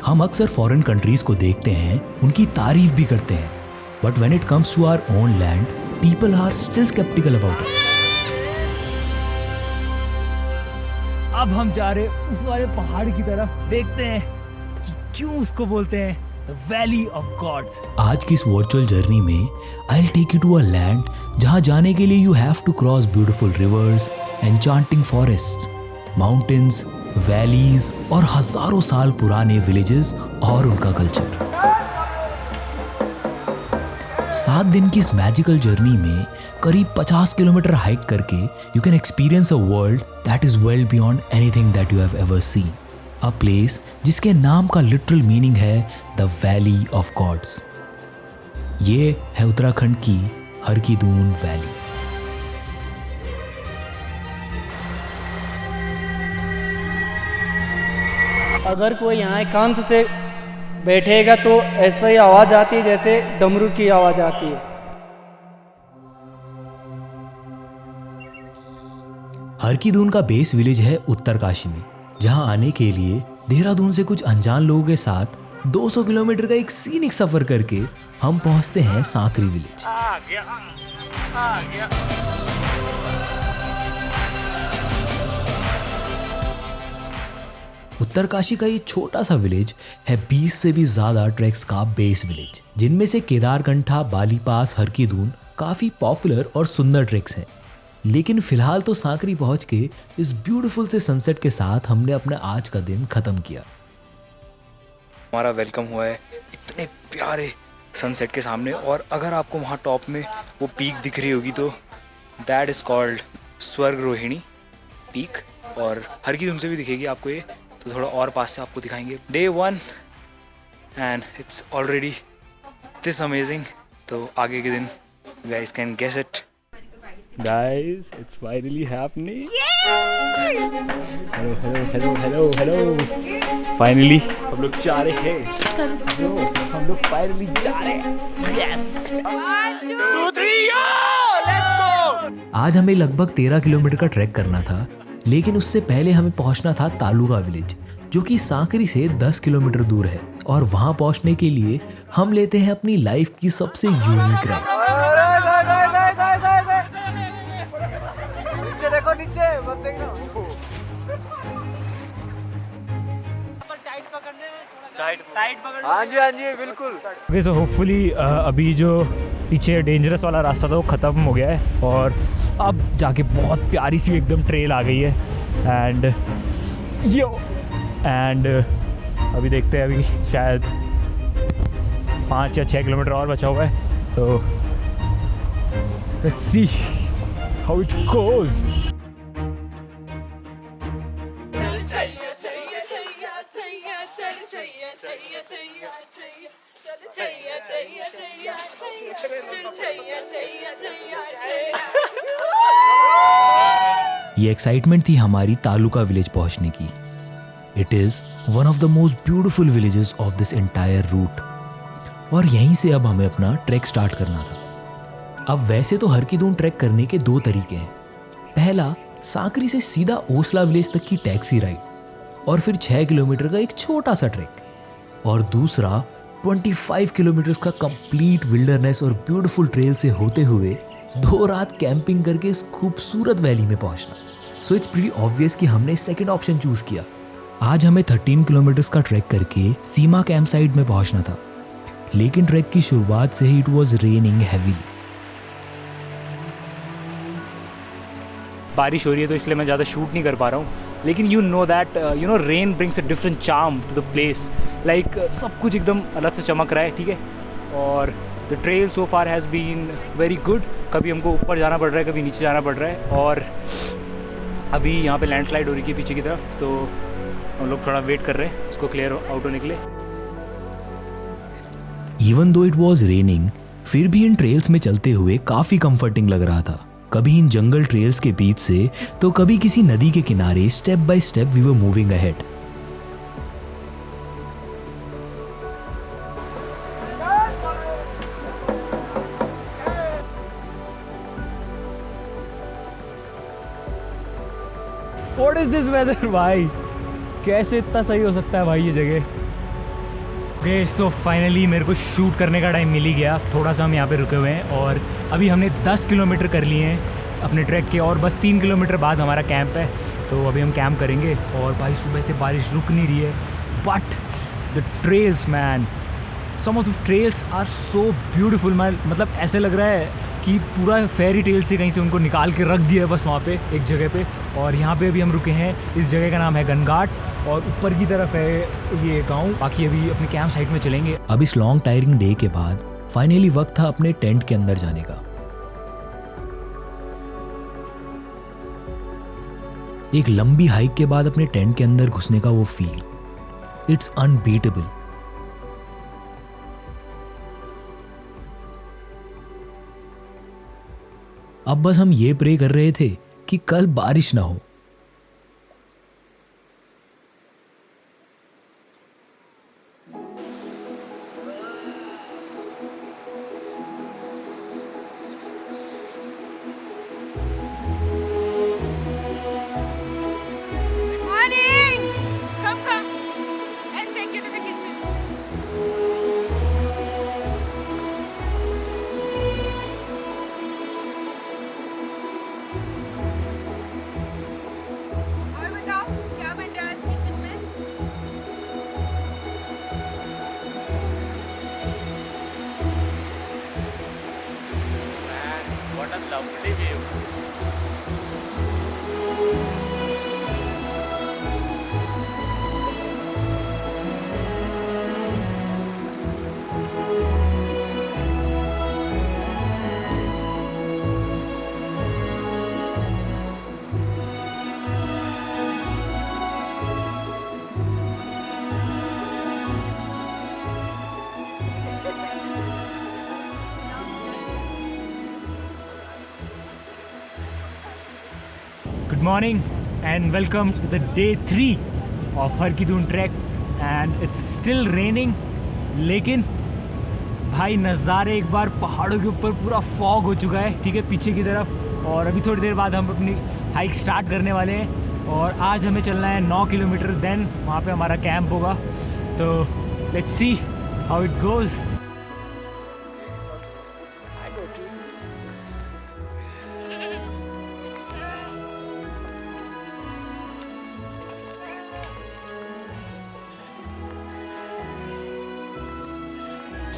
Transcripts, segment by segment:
हम अक्सर foreign countries को देखते हैं, उनकी तारीफ भी करते हैं, but when it comes to our own land, people are still sceptical about it. अब हम जा रहे उस वाले पहाड़ की तरफ, देखते हैं कि क्यों उसको बोलते हैं द वैली ऑफ गॉड्स। आज की इस वर्चुअल जर्नी में I will take you to a land जहां जाने के लिए you have to cross beautiful rivers, enchanting forests, mountains, valleys और हजारों साल पुराने विलेजेस और उनका कल्चर। 7 दिन की इस मैजिकल जर्नी में करीब 50 किलोमीटर हाइक करके you can experience a world that is well beyond anything that you have ever seen. A place जिसके नाम का लिटरल मीनिंग है द वैली ऑफ गॉड्स। ये है उत्तराखंड की हरकी-दून वैली। अगर कोई यहाँ एकांत से बैठेगा तो ऐसा ही आवाज़ आती है जैसे डमरू की आवाज़ आती है। हरकी-दून का बेस विलेज है उत्तरकाशी में, जहां आने के लिए देहरादून से कुछ अनजान लोगों के साथ 200 किलोमीटर का एक सीनिक सफर करके हम पहुंचते हैं सांकरी विलेज। आ गया। उत्तरकाशी का ये छोटा सा विलेज है 20 से भी ज्यादा ट्रैक्स का बेस विलेज, जिनमें से केदारकंठा, बालीपास, हरकी-दून काफी पॉपुलर और सुंदर ट्रैक्स हैं। लेकिन फिलहाल तो सांकरी पहुंच के इस ब्यूटीफुल से सनसेट के साथ हमने अपना आज का दिन खत्म किया। हमारा वेलकम हुआ है इतने प्यारे सनसेट के सामने, और अगर आपको वहाँ टॉप में वो पीक दिख रही होगी तो दैट इज़ कॉल्ड स्वर्ग रोहिणी पीक, और हरकी-दून से भी दिखेगी आपको ये, तो थोड़ा और पास से आपको दिखाएंगे। Day 1 and it's already this amazing. तो आगे के दिन you guys can guess it. Guys, it's finally happening. Hello. Finally, हम लोग जा रहे हैं। हम लोग finally जा रहे हैं। Yes. 1, 2, 3, let's go. आज हमें लगभग 13 किलोमीटर का ट्रैक करना था, लेकिन उससे पहले हमें पहुंचना था तालुका विलेज, जो कि सांकरी से 10 किलोमीटर दूर है। और वहां पहुंचने के लिए हम लेते हैं अपनी लाइफ की सबसे यूनिक राइड। नीचे मत देखना। टाइट पकड़ना। हाँ जी बिल्कुल। ओके, सो होपफुली अभी जो पीछे डेंजरस वाला रास्ता था वो ख़त्म हो गया है, और अब जाके बहुत प्यारी सी एकदम ट्रेल आ गई है। एंड अभी देखते हैं, अभी शायद 5 या 6 किलोमीटर और बचा हुआ है, तो let's see how it goes. ये एक्साइटमेंट थी हमारी तालुका विलेज पहुंचने की। It is one of the most beautiful villages of this entire route, और यहीं से अब हमें अपना ट्रैक स्टार्ट करना था। अब वैसे तो हरकी-दून ट्रैक करने के 2 तरीके हैं। पहला, सांकरी से सीधा ओसला विलेज तक की टैक्सी राइड, और फिर 6 किलोमीटर का एक छोटा सा ट्रैक, और दूसरा 25 किलोमीटर का कंप्लीट विल्डरनेस और ब्यूटीफुल ट्रेल से होते हुए 2 रात कैंपिंग करके इस खूबसूरत वैली में पहुंचना। सो इट्स प्रीटी ऑब्वियस कि हमने सेकंड ऑप्शन चूज किया। आज हमें 13 किलोमीटर का ट्रैक करके सीमा कैंप साइट में पहुंचना था, लेकिन ट्रैक की शुरुआत से ही इट वाज रेनिंग हेवीली। बारिश हो रही है तो इसलिए मैं ज़्यादा शूट नहीं कर पा रहा हूँ, लेकिन you know that rain brings a different charm to the place. Like सब कुछ एकदम अलग से चमक रहा है, ठीक है। और the trail so far has been very good. कभी हमको ऊपर जाना पड़ रहा है, कभी नीचे जाना पड़ रहा है, और अभी यहाँ पे लैंडस्लाइड हो रही है पीछे की तरफ, तो हम लोग थोड़ा वेट कर रहे हैं इसको क्लियर आउट होने के लिए। Even though it was raining, फिर भी इन ट्रेल्स में चलते हुए काफ़ी कंफर्टिंग लग रहा था। कभी इन जंगल ट्रेल्स के बीच से तो कभी किसी नदी के किनारे step by step we were moving ahead. What is this weather भाई? कैसे इतना सही हो सकता है भाई ये जगह? ओके सो फाइनली मेरे को शूट करने का टाइम मिल ही गया। थोड़ा सा हम यहाँ पे रुके हुए हैं और अभी हमने 10 किलोमीटर कर लिए हैं अपने ट्रैक के और बस 3 किलोमीटर बाद हमारा कैंप है। तो अभी हम कैंप करेंगे और भाई सुबह से बारिश रुक नहीं रही है। But the trails man, some of the trails are so beautiful man. मतलब ऐसे लग रहा है कि पूरा फेरी टेल से कहीं से उनको निकाल के रख दिया है बस वहाँ पे एक जगह पे। और यहाँ पे अभी हम रुके हैं, इस जगह का नाम है गनघाट और ऊपर की तरफ है ये गांव। बाकी अभी अपने कैंप साइट में चलेंगे। अब इस लॉन्ग टायरिंग डे के बाद फाइनली वक्त था अपने टेंट के अंदर जाने का। एक लंबी हाइक के बाद अपने टेंट के अंदर घुसने का वो फील, इट्स अनबीटेबल। अब बस हम ये प्रे कर रहे थे कि कल बारिश ना हो। Morning! Come. I'll take you to the kitchen. और बताओ क्या बन रहा है आज किचन में? What a lovely view. Good morning and welcome to the day 3 of her Ki Doon track and it's still raining। लेकिन भाई नज़ारे एक बार पहाड़ों के ऊपर पूरा फॉग हो चुका है, ठीक है, पीछे की तरफ। और अभी थोड़ी देर बाद हम अपनी हाइक स्टार्ट करने वाले हैं और आज हमें चलना है 9 किलोमीटर। देन वहाँ पे हमारा कैंप होगा। तो let's see how it goes.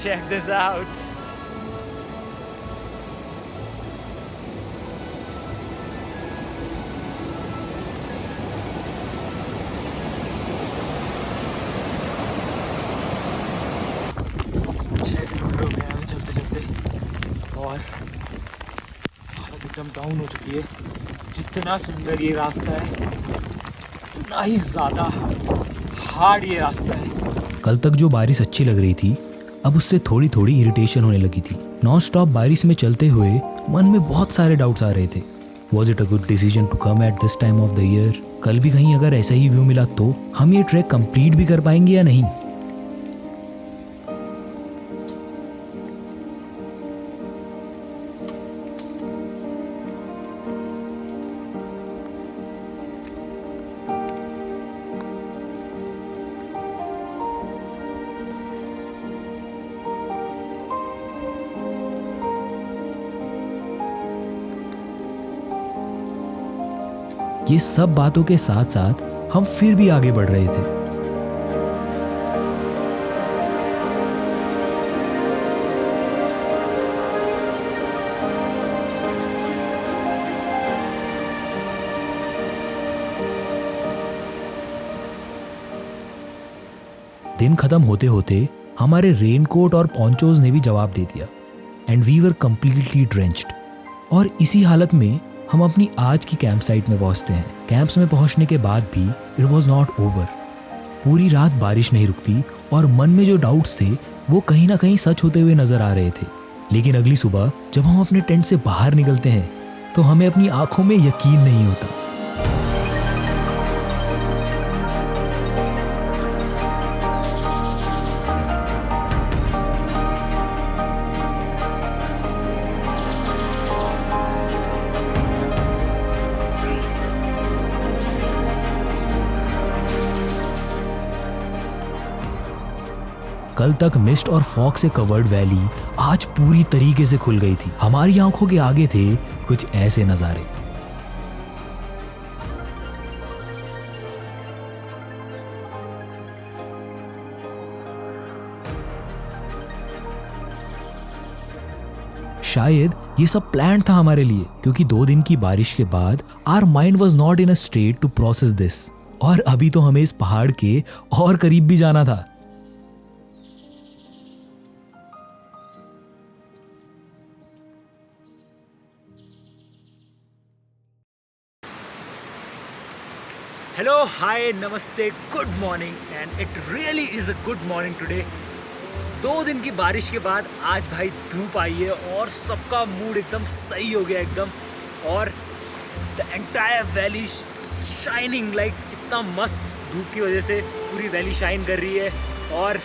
Check this out. चलते चलते और हालत एकदम डाउन हो चुकी है। जितना सुंदर ये रास्ता है उतना ही ज़्यादा हार्ड ये रास्ता है। कल तक जो बारिश अच्छी लग रही थी अब उससे थोड़ी थोड़ी इरिटेशन होने लगी थी। नॉन स्टॉप बारिश में चलते हुए मन में बहुत सारे डाउट्स आ रहे थे। Was it a good decision to come at this time of the year? कल भी कहीं अगर ऐसा ही व्यू मिला तो हम ये ट्रैक कंप्लीट भी कर पाएंगे या नहीं? ये सब बातों के साथ साथ हम फिर भी आगे बढ़ रहे थे। दिन खत्म होते होते हमारे रेनकोट और पॉन्चोज ने भी जवाब दे दिया and we were completely drenched. और इसी हालत में हम अपनी आज की कैंप साइट में पहुंचते हैं। कैंप्स में पहुंचने के बाद भी इट वॉज नॉट ओवर। पूरी रात बारिश नहीं रुकती और मन में जो डाउट्स थे वो कहीं ना कहीं सच होते हुए नजर आ रहे थे। लेकिन अगली सुबह जब हम अपने टेंट से बाहर निकलते हैं तो हमें अपनी आंखों में यकीन नहीं होता। कल तक मिस्ट और फॉग से कवर्ड वैली आज पूरी तरीके से खुल गई थी। हमारी आंखों के आगे थे कुछ ऐसे नज़ारे। शायद ये सब प्लान था हमारे लिए, क्योंकि 2 दिन की बारिश के बाद our mind was not in a state to process this, और अभी तो हमें इस पहाड़ के और करीब भी जाना था। हेलो, हाय, नमस्ते, good morning, and it really is a good morning today. 2 दिन की बारिश के बाद आज भाई धूप आई है और सबका मूड एकदम सही हो गया एकदम, और the entire valley shining like, इतना मस्त धूप की वजह से पूरी वैली शाइन कर रही है। और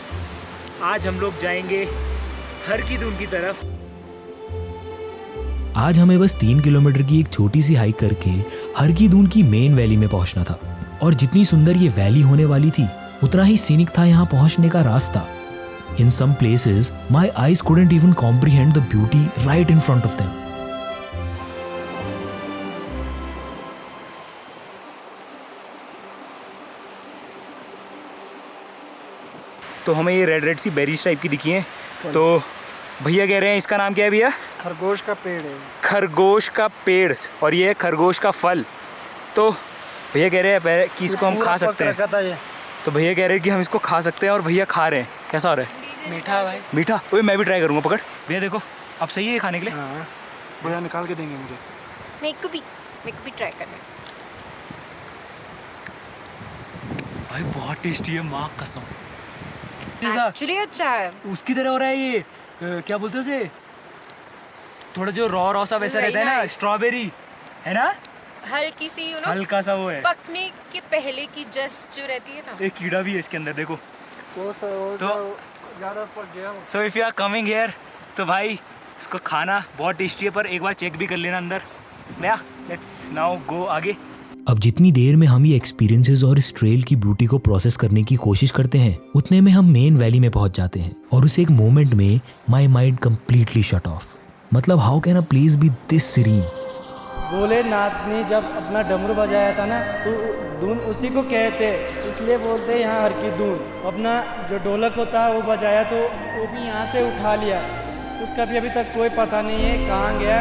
आज हम लोग जाएंगे हर की दून की तरफ। आज हमें बस 3 किलोमीटर की एक छोटी सी हाइक करके हर की दून की मेन वैली में पहुंचना था, और जितनी सुंदर ये वैली होने वाली थी उतना ही सीनिक था यहाँ पहुंचने का रास्ता। In some places, my eyes couldn't even comprehend the beauty right in front of them. तो हमें ये रेड सी बेरीज टाइप की दिखी हैं। तो भैया कह रहे हैं इसका नाम क्या है भैया? खरगोश का पेड़ है। खरगोश का पेड़, और ये है खरगोश का फल। तो भैया कह रहे हैं कि इसको हम खा सकते हैं। तो भैया कह रहे हैं कि हम इसको खा सकते हैं, और भैया खा रहे हैं। कैसा हो रहा है? मीठा भाई, मीठा। ओए मैं भी ट्राई करूँगा, पकड़ भैया। देखो अब सही है खाने के लिए। हाँ भैया निकाल के देंगे मुझे। मेरे को भी ट्राई करना है। भाई बहुत टेस्टी है, माँ कसम। एक्चुअली अच्छा है। उसकी तरह हो रहा है ये, क्या बोलते हैं उसे, थोड़ा जो रॉ सा वैसा रहता है ना, स्ट्रॉबेरी है ना, हल्की सी हल्का सा वो है। पकने के पहले की जस्ट जो रहती है ना। एक कीड़ा भी है इसके अंदर, देखो। तो ज़्यादा पक गया। So if you are coming here, तो भाई इसको खाना बहुत टेस्टी है, पर एक बार चेक भी कर लेना अंदर। या लेट्स नाउ गो आगे। अब जितनी देर में हम ये एक्सपीरियंसेस और इस ट्रेल की ब्यूटी को प्रोसेस करने की कोशिश करते हैं, उतने में हम मेन वैली में पहुंच जाते हैं, और उस एक मोमेंट में my mind completely shut off. मतलब how can a place be this serene? Bholenath ने जब अपना डमरू बजाया था ना, तो धुन उसी को कहते, इसलिए बोलते हैं यहाँ हर की धुन। अपना जो ढोलक होता है वो बजाया, तो वो भी यहाँ से उठा लिया। उसका भी अभी तक कोई पता नहीं है कहाँ गया,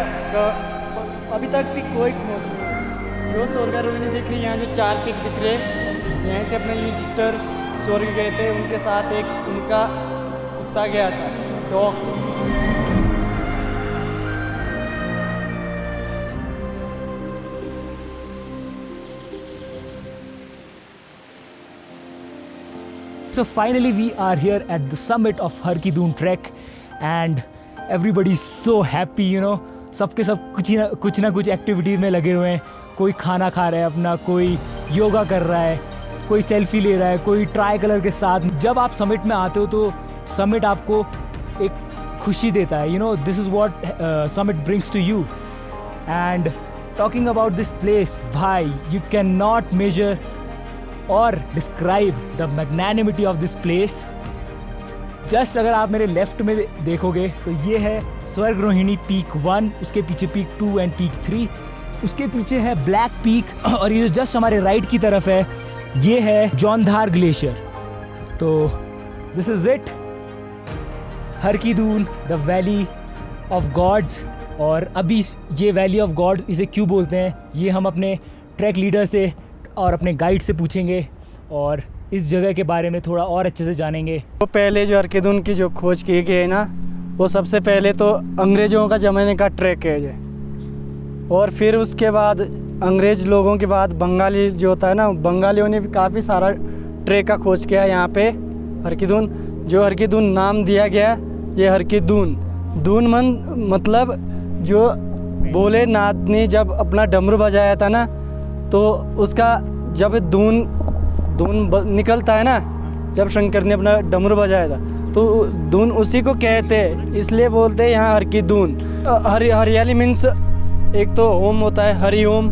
अभी तक भी कोई खोज नहीं। जो स्वर्गारोहिणी दिख रही है, यहाँ जो 4 पीक दिख रहे हैं, यहाँ से अपने ईस्टर स्वर्ग गए थे, उनके साथ एक उनका कुत्ता गया था, dog. So finally we are here at the summit of Har Ki Doon trek, and everybody is so happy, you know. सबके सब कुछ ना कुछ एक्टिविटीज में लगे हुए हैं। कोई खाना खा रहा है अपना, कोई योगा कर रहा है, कोई सेल्फी ले रहा है, कोई ट्राई कलर के साथ। जब आप समिट में आते हो तो समिट आपको एक खुशी देता है, you know, this is what summit brings to you. And talking about this place, भाई यू कैन नॉट मेजर और describe the magnanimity of this place. Just अगर आप मेरे लेफ्ट में देखोगे तो ये है स्वर्गरोहिणी पीक 1, उसके पीछे पीक 2 एंड पीक 3, उसके पीछे है ब्लैक पीक, और ये जो जस्ट हमारे राइट की तरफ है ये है जौनधार ग्लेशियर। तो this is it, Har Ki Dun, the valley of gods. और अभी ये वैली ऑफ गॉड्स इसे क्यों बोलते हैं, ये हम अपने ट्रैक लीडर से और अपने गाइड से पूछेंगे, और इस जगह के बारे में थोड़ा और अच्छे से जानेंगे। तो पहले जो हर की दून की जो खोज की गई है ना, वो सबसे पहले तो अंग्रेज़ों का ज़माने का ट्रैक है ये, और फिर उसके बाद अंग्रेज़ लोगों के बाद बंगाली जो होता है ना, बंगालियों ने भी काफ़ी सारा ट्रैक का खोज किया यहाँ पे हर की दून। जो हर की दून नाम दिया गया, ये हर की दून, दून मतलब जो भोलेनाथ ने जब अपना डमरू बजाया था ना, तो उसका जब धुन निकलता है ना, जब शंकर ने अपना डमरू बजाया था, तो धुन उसी को कहते हैं, इसलिए बोलते हैं यहाँ हर की धुन। हरियाली मीन्स एक तो ओम होता है, हरि ओम,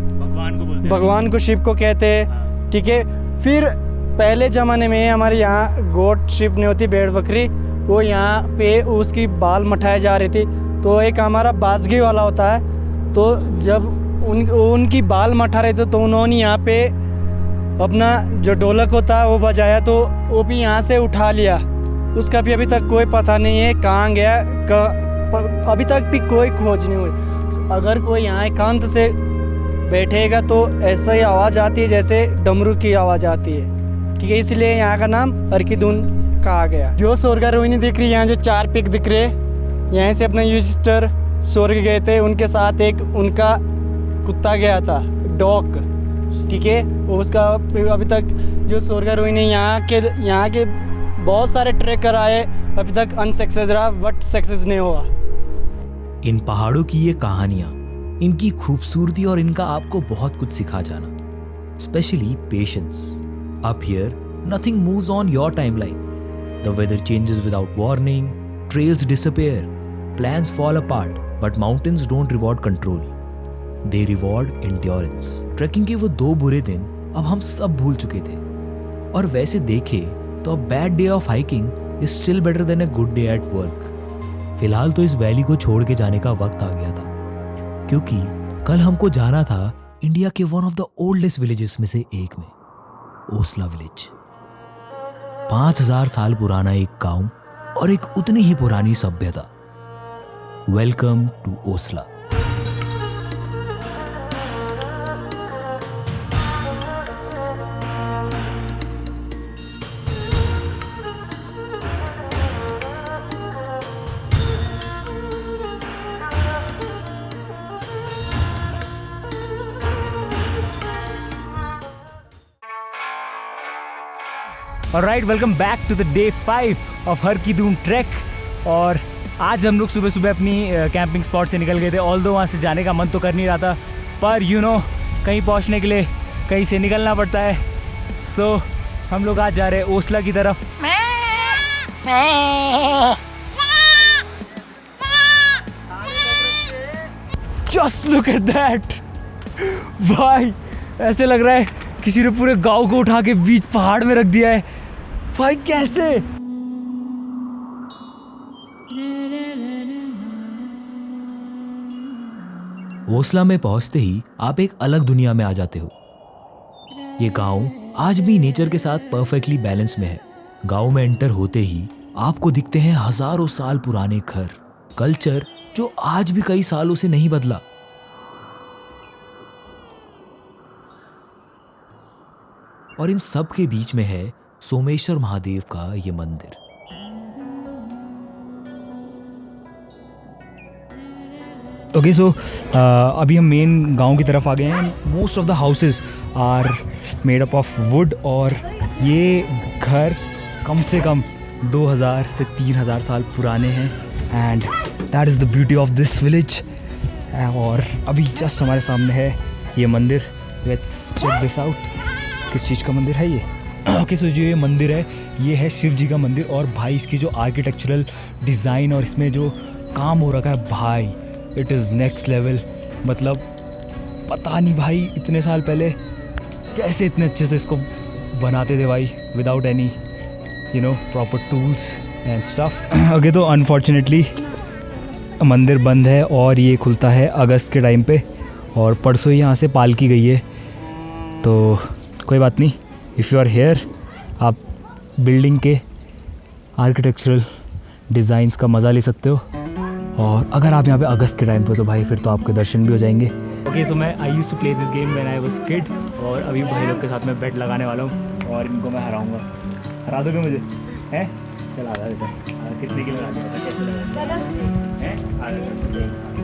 भगवान को शिव को कहते हैं, ठीक है। फिर पहले ज़माने में हमारे यहाँ गोट शिप नहीं होती, भेड़ बकरी, वो यहाँ पे उसकी बाल मठाए जा रही थी। तो एक हमारा बासगी वाला होता है, तो जब उनकी बाल मठा रहे थे तो उन्होंने यहाँ पे अपना जो ढोलक होता है वो बजाया, तो वो भी यहाँ से उठा लिया। उसका भी अभी तक कोई पता नहीं है कहाँ गया, अभी तक भी कोई खोज नहीं हुई। अगर कोई यहाँ एकांत से बैठेगा तो ऐसा ही आवाज़ आती है जैसे डमरू की आवाज़ आती है, ठीक है। इसलिए यहाँ का नाम हरकीदून कहा गया। जो स्वर्गारोहिणी दिख रही है, यहाँ जो 4 पिक दिख रहे हैं, यहाँ से अपने युधिष्ठिर स्वर्ग गए थे, उनके साथ एक उनका कुत्ता गया था, डॉग, ठीक है। उसका अभी तक जो स्वर्गारोहिणी यहाँ के बहुत सारे ट्रेकर आए, अभी तक अनसक्सेस रहा, बट सक्सेस नहीं हुआ। इन पहाड़ों की ये कहानियां, इनकी खूबसूरती और इनका आपको बहुत कुछ सिखा जाना, specially patience. Up here nothing moves on your timeline, the weather changes without warning, trails disappear, plans fall apart, but mountains don't reward control, they reward endurance. Trekking के वो 2 बुरे दिन अब हम सब भूल चुके थे, और वैसे देखे तो a bad day of hiking is still better than a good day at work. फिलहाल तो इस वैली को छोड़ के जाने का वक्त आ गया था, क्योंकि कल हमको जाना था इंडिया के one of the oldest villages में से एक में, ओसला विलेज। 5000 साल पुराना एक गांव और एक उतनी ही पुरानी सभ्यता। Welcome to Osla. Alright, welcome back to the day 5 of Har Ki Dun trek. और आज हम लोग सुबह सुबह अपनी कैंपिंग स्पॉट से निकल गए थे। ऑल्दो वहाँ से जाने का मन तो कर नहीं रहा था, पर कहीं पहुँचने के लिए कहीं से निकलना पड़ता है। सो हम लोग आज जा रहे हैं ओसला की तरफ। जस्ट लुक एट दैट भाई, ऐसे लग रहा है किसी ने पूरे गांव को उठा के बीच पहाड़ में रख दिया है भाई। कैसे? ओसला में पहुंचते ही आप एक अलग दुनिया में आ जाते हो। ये गांव आज भी नेचर के साथ परफेक्टली बैलेंस में है। गांव में एंटर होते ही आपको दिखते हैं हजारों साल पुराने घर, कल्चर जो आज भी कई सालों से नहीं बदला। और इन सब के बीच में है सोमेश्वर महादेव का ये मंदिर। ओके, सो अभी हम मेन गांव की तरफ आ गए हैं। Most of the houses are made up of wood, और ये घर कम से कम 2000 से 3000 साल पुराने हैं। And that is the beauty of this village. और अभी जस्ट हमारे सामने है ये मंदिर। Let's check this out. किस चीज़ का मंदिर है ये? ओके, सो जो ये मंदिर है, ये है शिव जी का मंदिर। और भाई इसकी जो आर्किटेक्चरल डिज़ाइन और इसमें जो काम हो रखा है भाई, इट इज़ नेक्स्ट लेवल। मतलब पता नहीं भाई इतने साल पहले कैसे इतने अच्छे से इसको बनाते थे भाई, without any proper tools and stuff. Okay, तो अनफॉर्चुनेटली मंदिर बंद है और ये खुलता है अगस्त के टाइम पे, और परसों ही यहाँ से पालकी गई है। तो कोई बात नहीं, इफ़ यू आर हेयर आप बिल्डिंग के आर्किटेक्चरल डिज़ाइंस का मज़ा ले सकते हो। और अगर आप यहाँ पे अगस्त के टाइम पे तो भाई फिर तो आपके दर्शन भी हो जाएंगे। ओके, सो मैं I used to play this game when I was kid, और अभी भाई लोग के साथ मैं बेट लगाने वाला हूँ और इनको मैं हराऊँगा। हरा दोगे मुझे? हैं? चल आ देते हैं। कितने की लगा दिया? कैसे लगा? हैं? आ जाओ।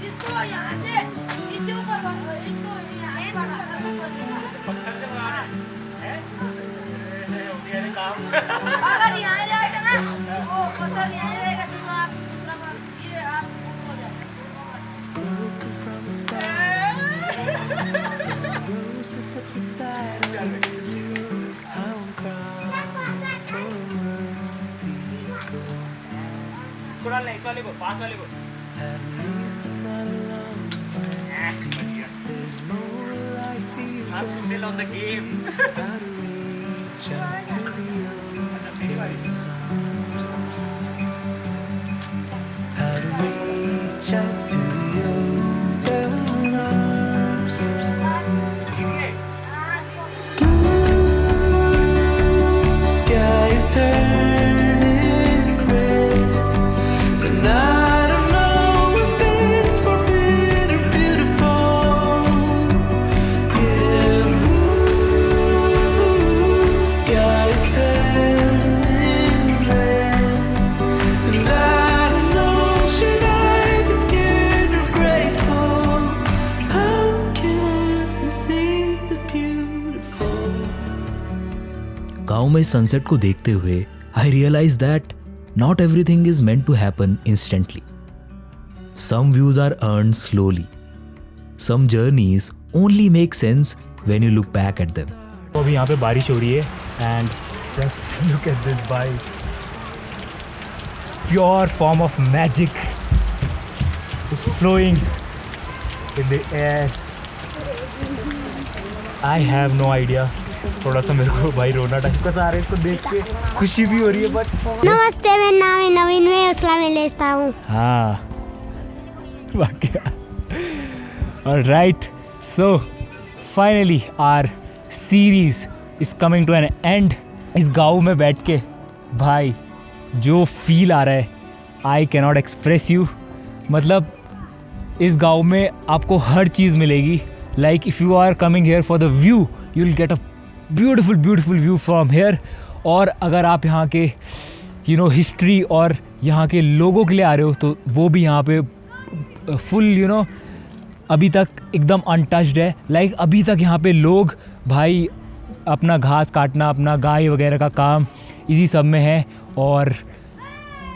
इसको यहाँ से इससे ऊपर इसको यहाँ से भगा पत्थर से भगा है अगर यहाँ जाएगा ना वो पत्थर यहाँ जाएगा तो आप दूसरा ये आप हो जाएगा। इस वाले को, पास वाले को। I'm still on the game. मेरी बारी। Skies turning red, and I don't know if it's for better or beautiful. Yeah, blue skies turning red, and I don't know, should I be scared or grateful? How can I see the beautiful? गांव में sunset को देखते हुए I realise that not everything is meant to happen instantly. Some views are earned slowly. Some journeys only make sense when you look back at them. तो अभी यहाँ पे बारिश हो रही है and just look at this bike. Pure form of magic is flowing in the air. I have no idea. थोड़ा सा मेरे को भाई रोना टाइप का आ रहा है इसको देख के. खुशी भी हो रही है बट नमस्ते, मेरा नाम है नवीन, मैं उसला में लेता हूँ. हाँ वाकई. Alright, so finally our series is coming to an end. इस गाँव में बैठ के भाई जो फील आ रहा है I cannot express you. मतलब इस गाँव में आपको हर चीज़ मिलेगी. Like if you are coming here for the view, you'll get a beautiful view from here. और अगर आप यहाँ के हिस्ट्री और यहाँ के लोगों के लिए आ रहे हो तो वो भी यहाँ पे फुल अभी तक एकदम अनटच्ड है. लाइक अभी तक यहाँ पे लोग भाई अपना घास काटना, अपना गाय वगैरह का काम इसी सब में है. और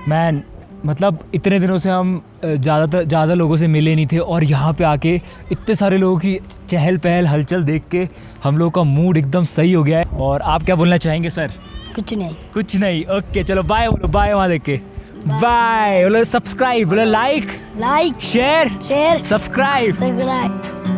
मैन मतलब इतने दिनों से हम ज़्यादा लोगों से मिले नहीं थे और यहाँ पे आके इतने सारे लोगों की चहल पहल हलचल देख के हम लोग का मूड एकदम सही हो गया है. और आप क्या बोलना चाहेंगे सर? कुछ नहीं. ओके चलो बाय बोलो. बाय वहाँ देख के बाय बोलो. सब्सक्राइब बोलो. Like like share share subscribe. Subscribe.